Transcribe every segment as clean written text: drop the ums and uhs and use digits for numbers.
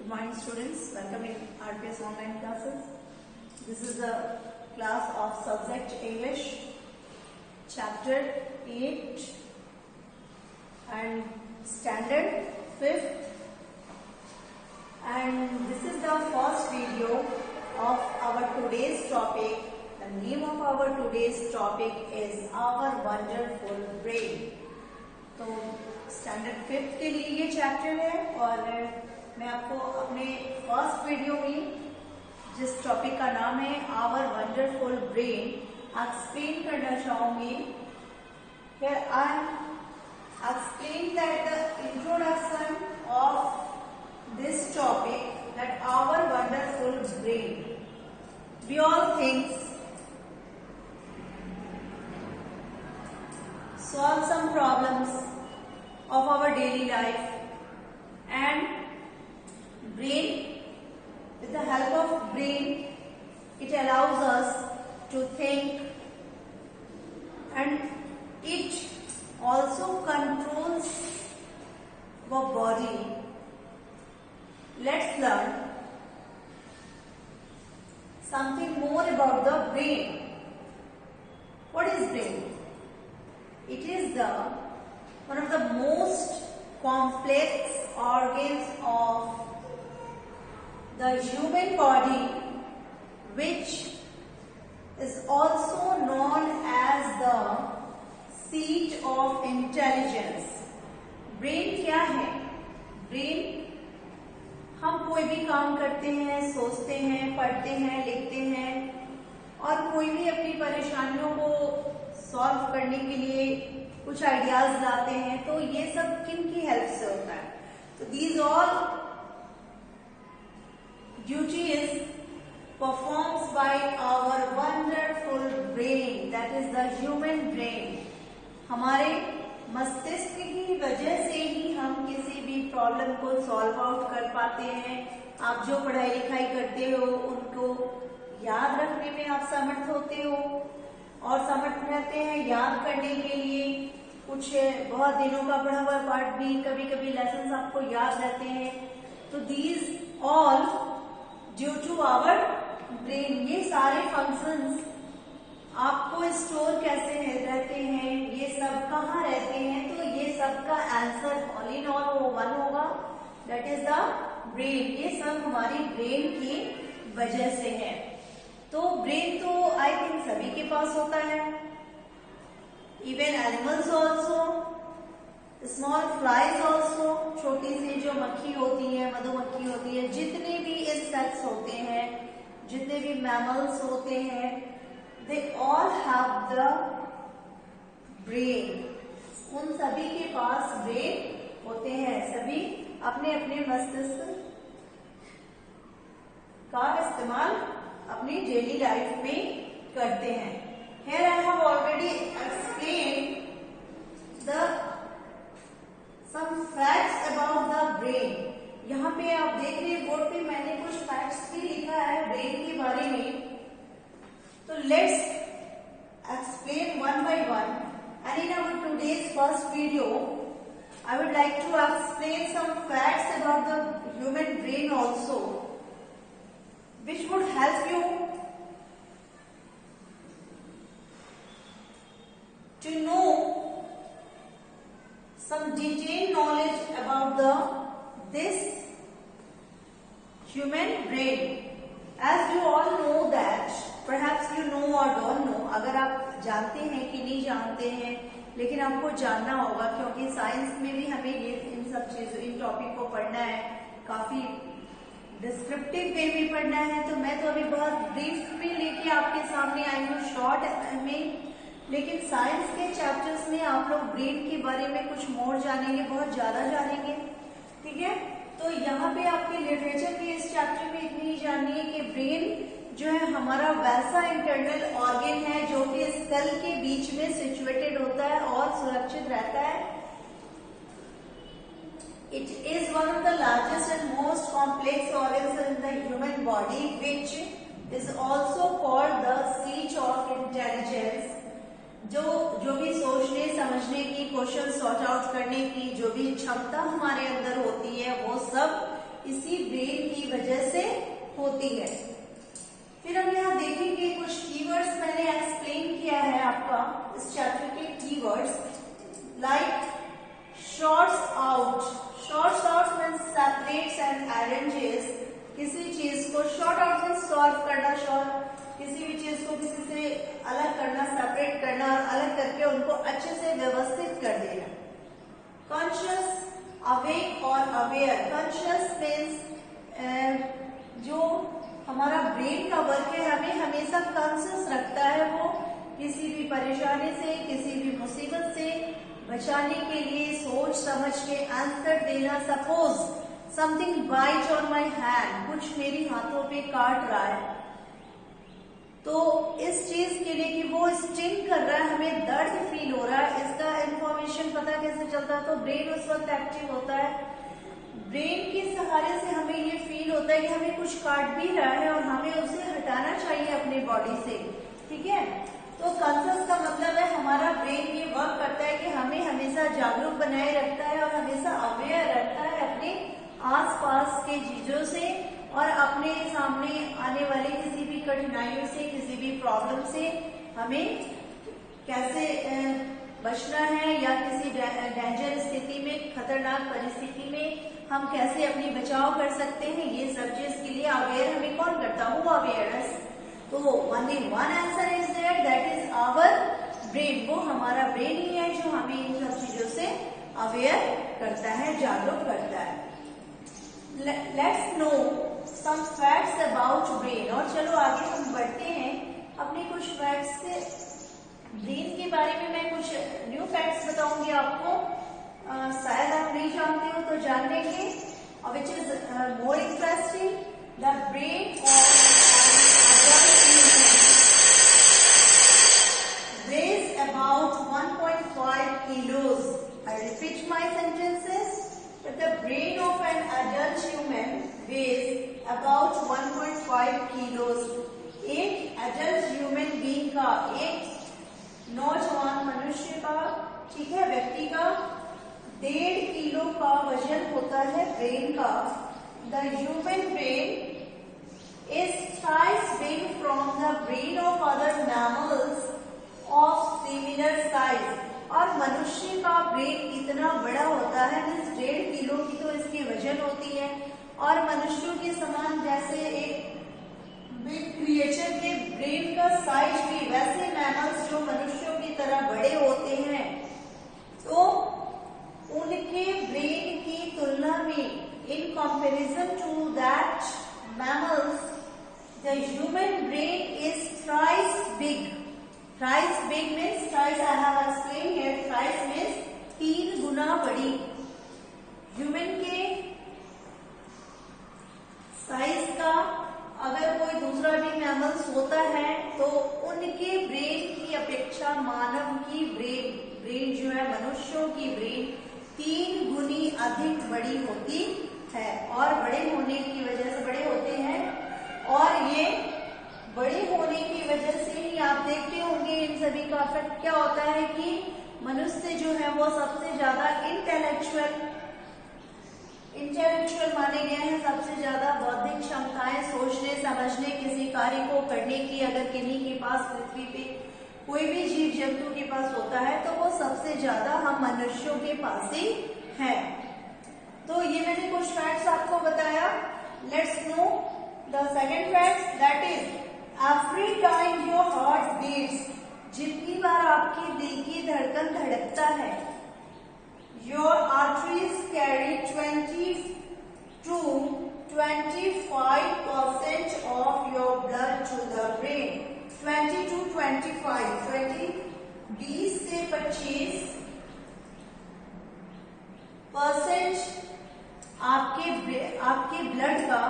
Good morning students, welcome in RPS online classes. This is the class of subject English, chapter 8 and standard 5th, and this is the first video of our today's topic. The name of our today's topic is Our Wonderful Brain. तो standard 5th के लिए ये chapter है और मैं आपको अपने first video में जिस टॉपिक का नाम है आवर वंडरफुल ब्रेन एक्सप्लेन करना चाहूंगी. Here I explain that the introduction of this topic, that our wonderful brain. We all think solve some problems of our daily life, and brain, with the help of brain, it allows us to think, and it also controls our body. Let's learn something more about the brain. What is brain? It is one of the most complex organs of the human body, which is also known as the seat of intelligence. Brain क्या है? Brain हम कोई भी काम करते हैं, सोचते हैं, पढ़ते हैं, लिखते हैं और कोई भी अपनी परेशानियों को सॉल्व करने के लिए कुछ आइडियाज लाते हैं, तो ये सब किन की हेल्प से होता है? तो these all duties performs by our wonderful brain, that is the human brain. हमारे मस्तिष्क की वजह से ही हम किसी भी प्रॉब्लम को सॉल्व आउट कर पाते हैं. आप जो पढ़ाई लिखाई करते हो उनको याद रखने में आप समर्थ होते हो और समर्थ रहते हैं याद करने के लिए. कुछ बहुत दिनों का पढ़ा हुआ पार्ट भी कभी कभी लेसन्स आपको याद रहते हैं. तो these all due to our brain. ये सारे फंक्शंस आपको स्टोर कैसे रहते हैं, ये सब कहाँ रहते हैं, तो ये सब का answer all in all one होगा, दैट इज द ब्रेन. ये सब हमारी ब्रेन की वजह से है. तो ब्रेन तो आई थिंक सभी के पास होता है. Even animals also, small flies also, छोटी सी जो मक्खी होती है, मधुमक्खी होती है, जितने भी इंसेक्ट्स होते हैं, जितने भी मैमल्स होते हैं, they all have the brain. उन सभी के पास ब्रेन होते हैं. सभी अपने अपने मस्तिष्क का इस्तेमाल अपनी डेली लाइफ में करते हैं. Here I have already explained some facts about the brain. यहाँ पे आप देख रहे हैं बोर्ड पे मैंने कुछ फैक्ट्स भी लिखा है ब्रेन के बारे में. तो let's explain one by one. And in our today's first video, I would like to explain some facts about the human brain also, which would help you to know some detailed knowledge about this human brain. As you all know that, perhaps you know or don't know. अगर आप जानते हैं कि नहीं जानते हैं, लेकिन आपको जानना होगा क्योंकि साइंस में भी हमें ये इन सब चीजों, इन टॉपिक को पढ़ना है. काफी डिस्क्रिप्टिव वे में पढ़ना है. तो मैं तो अभी बहुत ब्रीफ में लेके आपके सामने आई हूँ शॉर्ट में, लेकिन साइंस के चैप्टर्स में आप लोग ब्रेन के बारे में कुछ मोर जानेंगे, बहुत ज्यादा जानेंगे. ठीक है, तो यहाँ पे आपके लिटरेचर के इस चैप्टर में इतनी ही जानिए कि ब्रेन जो है हमारा वैसा इंटरनल ऑर्गन है जो कि स्कल के बीच में सिचुएटेड होता है और सुरक्षित रहता है. It is one of the largest and most complex organs in the human body, which is also called the seat of intelligence. जो भी सोचने समझने की, क्वेश्चन सॉर्ट आउट करने की जो भी क्षमता हमारे अंदर होती है, वो सब इसी ब्रेन की वजह से होती है। फिर हम यहाँ देखेंगे कुछ कीवर्ड्स मैंने एक्सप्लेन किया है आपका इस चैप्टर के keywords, like shorts out. Shorts out means separates and arranges. किसी चीज को शॉर्ट आउट मीन्स सॉल्व करना, किसी भी चीज को किसी से अलग करना, सेपरेट करना और अलग करके उनको अच्छे से व्यवस्थित कर देना। कॉन्शियस, अवेक और अवेयर। कॉन्शियस मीन्स जो हमारा ब्रेन का वर्क है हमें हमेशा कॉन्शियस रखता है, वो किसी भी परेशानी से, किसी भी मुसीबत से बचाने के लिए सोच समझ के आंसर देना। Suppose something bite on my hand, कुछ मेरी हाथों पे काट रहा है, तो इस चीज के लिए कि वो स्टिंग कर रहा है, हमें दर्द फील हो रहा है, इसका इंफॉर्मेशन पता कैसे चलता है? तो ब्रेन उस वक्त एक्टिव होता है। ब्रेन के सहारे से हमें ये फील होता है कि हमें कुछ काट भी रहा है और हमें उसे हटाना चाहिए अपनी बॉडी से, ठीक है। तो कॉन्शियस का मतलब है हमारा ब्रेन ये वर्क करता है कि हमें हमेशा जागरूक बनाए रखता है और हमेशा अवेयर रखता है अपने आसपास के चीजों से और अपने सामने आने वाली किसी भी कठिनाइयों से, किसी भी प्रॉब्लम से हमें कैसे बचना है या किसी डेंजर स्थिति में, खतरनाक परिस्थिति में हम कैसे अपनी बचाव कर सकते हैं, ये सब चीज के लिए अवेयर हमें कौन करता है? वो अवेयरनेस। तो only one answer is there, that is our brain. वो हमारा ब्रेन ही है जो हमें इन सब चीजों से अवेयर करता है, जागरूक करता है। Let's know some facts about brain. और चलो आगे हम बढ़ते हैं अपने कुछ फैक्ट्स से। ब्रेन के बारे में मैं कुछ न्यू फैक्ट्स बताऊंगी आपको, शायद आप नहीं जानते हो तो जान लेंगे, which is more interesting. The brain weighs about 1.5 kilos. I repeat my sentences. That the brain of an adult human weighs about 1.5 kilos. एक adult human being का, एक नौजवान मनुष्य का, ठीक है, व्यक्ति का 1.5 किलो का वजन होता है ब्रेन का। The human brain is twice big from the brain of other mammals of similar size। और मनुष्य का ब्रेन इतना बड़ा होता है, मीन्स 1.5 किलो की तो इसकी वजन होती है, और मनुष्यों के समान जैसे एक बिग क्रिएचर के ब्रेन का साइज भी वैसे मैमल्स जो मनुष्यों की तरह बड़े होते हैं, तो उनके ब्रेन की तुलना में in comparison to that mammals the human brain is thrice big। thrice big means, thrice I have explained here, thrice means 3 गुना बड़ी। ह्यूमन के साइज का अगर कोई दूसरा भी मैमल्स होता है तो उनके ब्रेन की अपेक्षा मानव की ब्रेन जो है, मनुष्यों की ब्रेन 3 गुनी अधिक बड़ी होती है। और बड़े होने की वजह से बड़े होते हैं, और ये बड़े होने की वजह से ही आप देखते होंगे इन सभी का इफेक्ट क्या होता है कि मनुष्य जो है वो सबसे ज्यादा इंटेलेक्चुअल माने गए हैं, सबसे ज्यादा बौद्धिक क्षमताएं, सोचने समझने, किसी कार्य को करने की अगर किन्हीं के पास पृथ्वी पे कोई भी जीव जंतु के पास होता है तो वो सबसे ज्यादा हम मनुष्यों के पास ही है। तो ये मैंने कुछ फैक्ट्स आपको बताया। Let's know the second fact, that is every time your heart beats. जितनी बार आपके दिल की धड़कन धड़कता है, your arteries carry 20 to 25% of your blood to the brain. 20 to 25, 20 से 25% आपके ब्लड का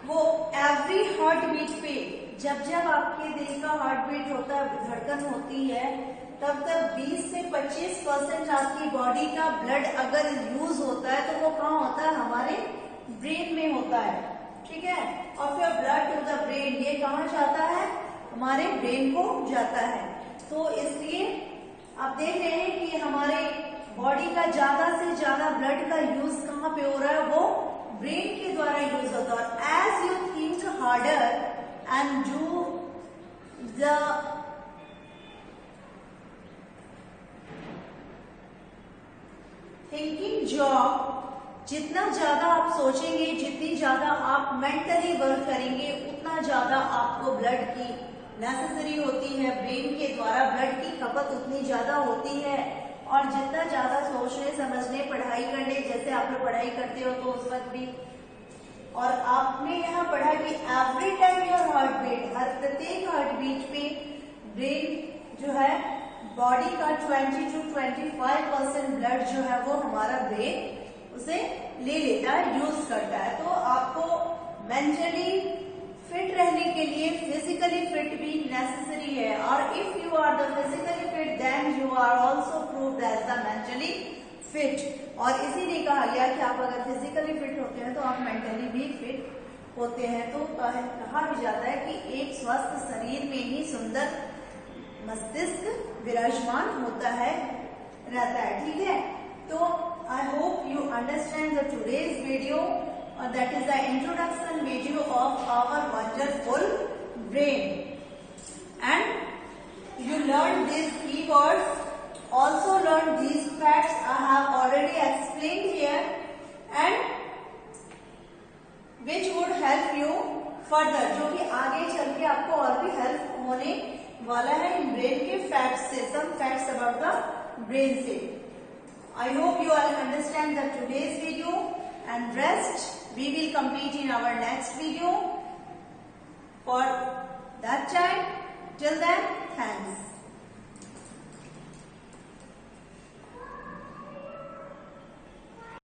वो एवरी हार्ट बीट पे, जब आपके दिल का हार्ट बीट होता है, धड़कन होती है, तब 20 से 25% आपकी बॉडी का ब्लड अगर यूज होता है तो वो कहाँ होता है? हमारे ब्रेन में होता है, ठीक है। और फिर ब्लड टू द ब्रेन, ये कहाँ जाता है? हमारे ब्रेन को जाता है। तो इसलिए आप देख रहे हैं कि हमारे बॉडी का ज्यादा से ज्यादा ब्लड का यूज कहाँ पे हो रहा है? वो ब्रेन के द्वारा यूज होता है। और as you think harder and do the thinking job, जितना ज्यादा आप सोचेंगे, जितनी ज्यादा आप मेंटली वर्क करेंगे, उतना ज्यादा आपको ब्लड की नेसेसरी होती है। ब्रेन के द्वारा ब्लड की खपत उतनी ज्यादा होती है। और जितना ज्यादा सोचने समझने पढ़ाई करने, जैसे आप लोग पढ़ाई करते हो तो उस वक्त भी, और आपने यहाँ पढ़ा कि every time your heart beat, हर प्रत्येक हार्ट बीट पे ब्रेन जो है बॉडी का 20 to 25% ब्लड जो है वो हमारा ब्रेन उसे ले लेता है, यूज करता है। तो आपको मेंटली फिट रहने के लिए फिजिकली फिट भी नेसेसरी है। और if you are the physically fit then you are also proved as the mentally fit. और इसीलिए कहा गया कि आप अगर फिजिकली फिट होते हैं तो आप मेंटली भी फिट होते हैं। तो कहा भी जाता है कि एक स्वस्थ शरीर में ही सुंदर मस्तिष्क विराजमान होता है, रहता है। ठीक है, तो I hope you understand the today's video, that is the introduction video of our wonderful brain, and you learned these keywords, also learned these facts I have already explained here, and which would help you further, जो कि आगे चल के आपको और भी help होने वाला है इन ब्रेन के फैक्ट्स से, some facts about the brain से। I hope you all understand the today's video, and rest we will complete in our next video. For that time, till then, thanks.